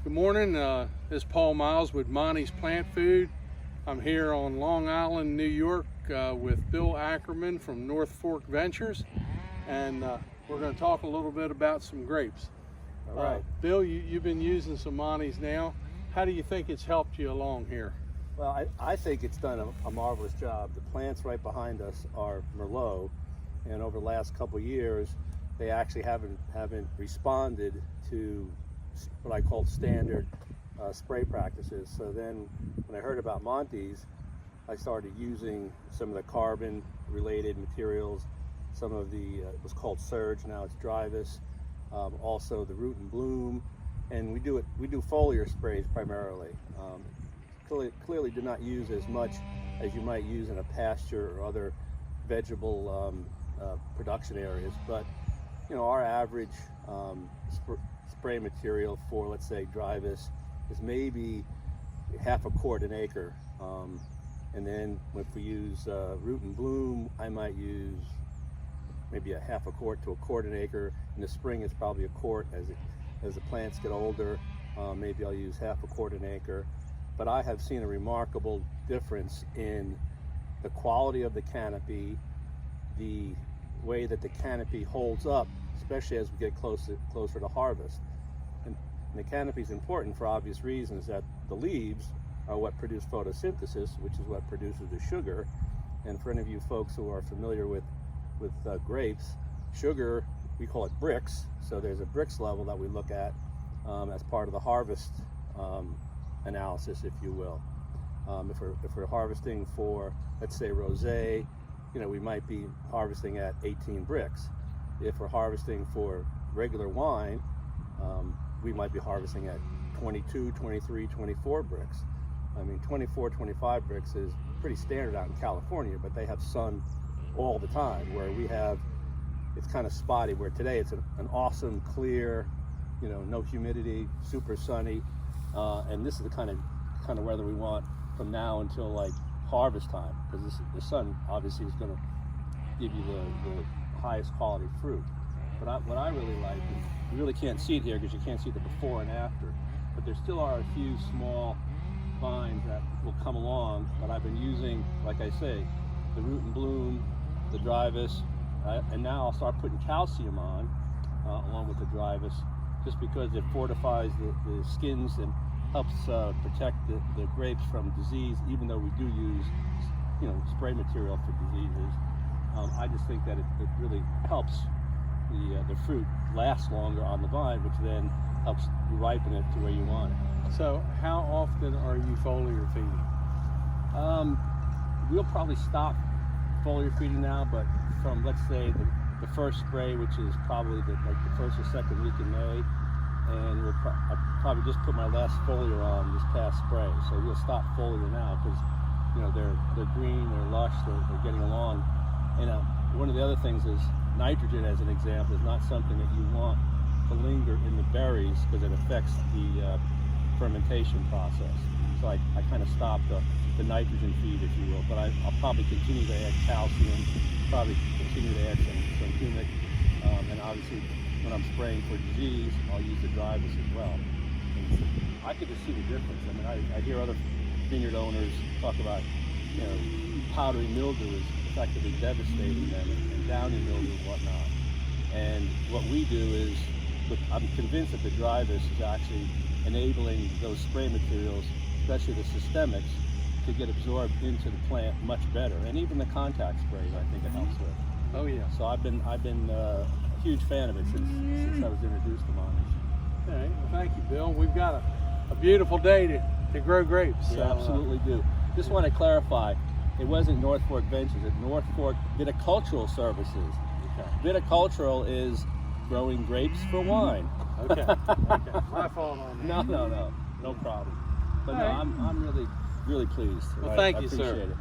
Good morning. This is Paul Miles with Monty's Plant Food. I'm here on Long Island, New York with Bill Ackerman from North Fork Ventures, and we're going to talk a little bit about some grapes. All right. Bill, you've been using some Monty's now. How do you think it's helped you along here? Well, I think it's done a marvelous job. The plants right behind us are Merlot, and over the last couple of years, they actually haven't responded to what I call standard spray practices. So then when I heard about Monty's, I started using some of the carbon related materials, some of the, it was called Surge, now it's Drivus, also the Root and Bloom, and we do foliar sprays primarily. Clearly do not use as much as you might use in a pasture or other vegetable production areas, but you know, our average spray material for, let's say, Drivus is maybe half a quart an acre. And then if we use Root and Bloom, I might use maybe a half a quart to a quart an acre. In the spring, it's probably a quart. As the plants get older, maybe I'll use half a quart an acre. But I have seen a remarkable difference in the quality of the canopy, the way that the canopy holds up, especially as we get closer to harvest. And the canopy is important for obvious reasons, that the leaves are what produce photosynthesis, which is what produces the sugar. And for any of you folks who are familiar with grapes, sugar, we call it bricks. So there's a bricks level that we look at as part of the harvest analysis, if you will. If we're harvesting for, let's say, rosé, you know, we might be harvesting at 18 bricks. If we're harvesting for regular wine, we might be harvesting at 22, 23, 24 bricks. I mean, 24, 25 bricks is pretty standard out in California, but they have sun all the time, where we have, it's kind of spotty, where today it's an awesome, clear, you know, no humidity, super sunny, and this is the kind of weather we want from now until like harvest time, because the sun obviously is going to give you the highest quality fruit. But what I really like, is you really can't see it here because you can't see the before and after, but there still are a few small vines that will come along, but I've been using, like I say, the Root and Bloom, the Drivus, and now I'll start putting calcium on along with the Drivus, just because it fortifies the skins and helps protect the grapes from disease, even though we do use, you know, spray material for diseases. I just think that it really helps the fruit last longer on the vine, which then helps ripen it to where you want it. So how often are you foliar feeding? We'll probably stop foliar feeding now, but from, let's say, the first spray, which is probably the first or second week in May, and I probably just put my last foliar on this past spray. So we'll stop foliar now because, you know, they're green, they're lush, they're getting along. And one of the other things is nitrogen, as an example, is not something that you want to linger in the berries because it affects the fermentation process. So I kind of stopped the nitrogen feed, if you will, but I'll probably continue to add calcium, probably continue to add some humic, and obviously when I'm spraying for disease, I'll use the Drivus as well. And I could just see the difference. I mean, I hear other vineyard owners talk about, you know, powdery mildew is effectively devastating them, and downy mildew and whatnot. And what we do is, I'm convinced that the Drivus is actually enabling those spray materials, especially the systemics, to get absorbed into the plant much better. And even the contact sprays, I think it helps with. Oh yeah. So I've been a huge fan of it since I was introduced to Monty's. All right. Well, thank you, Bill. We've got a beautiful day to grow grapes. We absolutely do. Just want to clarify, it wasn't North Fork Ventures, it's North Fork Viticultural Services. Okay. Viticultural is growing grapes for wine. Okay. My fault on that. No problem. But no, I'm really pleased. Well, I thank you, appreciate sir. it.